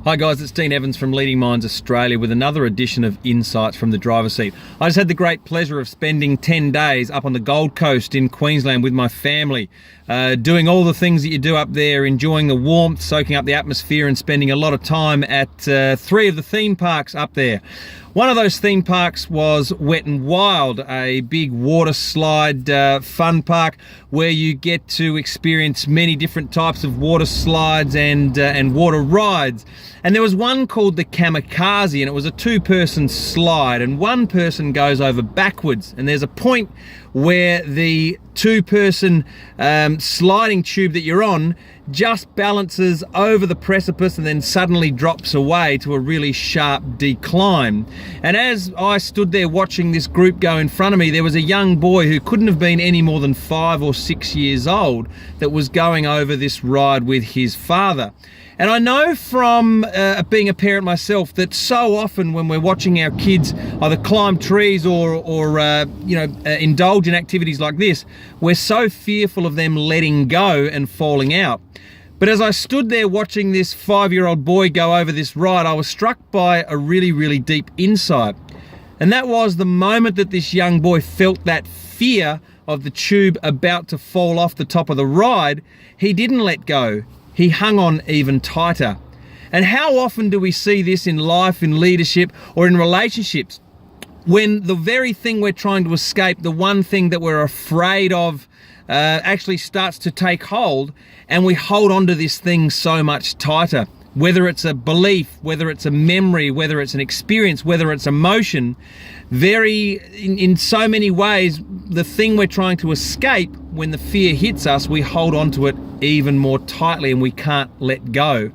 Hi guys, it's Dean Evans from Leading Minds Australia with another edition of Insights from the Driver's Seat. I just had the great pleasure of spending 10 days up on the Gold Coast in Queensland with my family, doing all the things that you do up there, enjoying the warmth, soaking up the atmosphere and spending a lot of time at 3 of the theme parks up there. One of those theme parks was Wet n Wild, a big water slide fun park where you get to experience many different types of water slides and water rides. And there was one called the Kamikaze, and it was a 2-person slide, and one person goes over backwards, and there's a point where the 2-person sliding tube that you're on just balances over the precipice and then suddenly drops away to a really sharp decline. And as I stood there watching this group go in front of me, there was a young boy who couldn't have been any more than 5 or 6 years old that was going over this ride with his father. And I know from being a parent myself that so often when we're watching our kids either climb trees or indulge in activities like this, we're so fearful of them letting go and falling out. But as I stood there watching this 5-year-old boy go over this ride, I was struck by a really, really deep insight. And that was the moment that this young boy felt that fear of the tube about to fall off the top of the ride, he didn't let go. He hung on even tighter. And how often do we see this in life, in leadership, or in relationships? When the very thing we're trying to escape, the one thing that we're afraid of, actually starts to take hold, and we hold on to this thing so much tighter. Whether it's a belief, whether it's a memory, whether it's an experience, whether it's emotion, in so many ways, the thing we're trying to escape, when the fear hits us, we hold on to it even more tightly and we can't let go.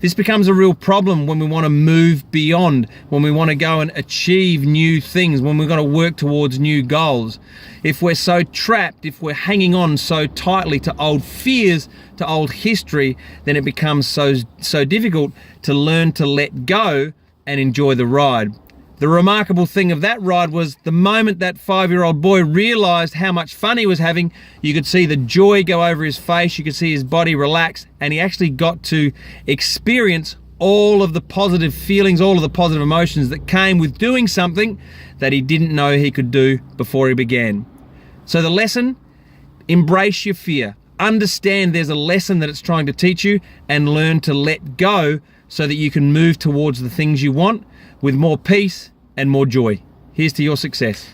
This becomes a real problem when we want to move beyond, when we want to go and achieve new things, when we're going to work towards new goals. If we're so trapped, if we're hanging on so tightly to old fears, to old history, then it becomes so difficult to learn to let go and enjoy the ride. The remarkable thing of that ride was the moment that 5-year-old boy realized how much fun he was having, you could see the joy go over his face, you could see his body relax, and he actually got to experience all of the positive feelings, all of the positive emotions that came with doing something that he didn't know he could do before he began. So the lesson, embrace your fear. Understand there's a lesson that it's trying to teach you, and learn to let go so that you can move towards the things you want with more peace and more joy. Here's to your success.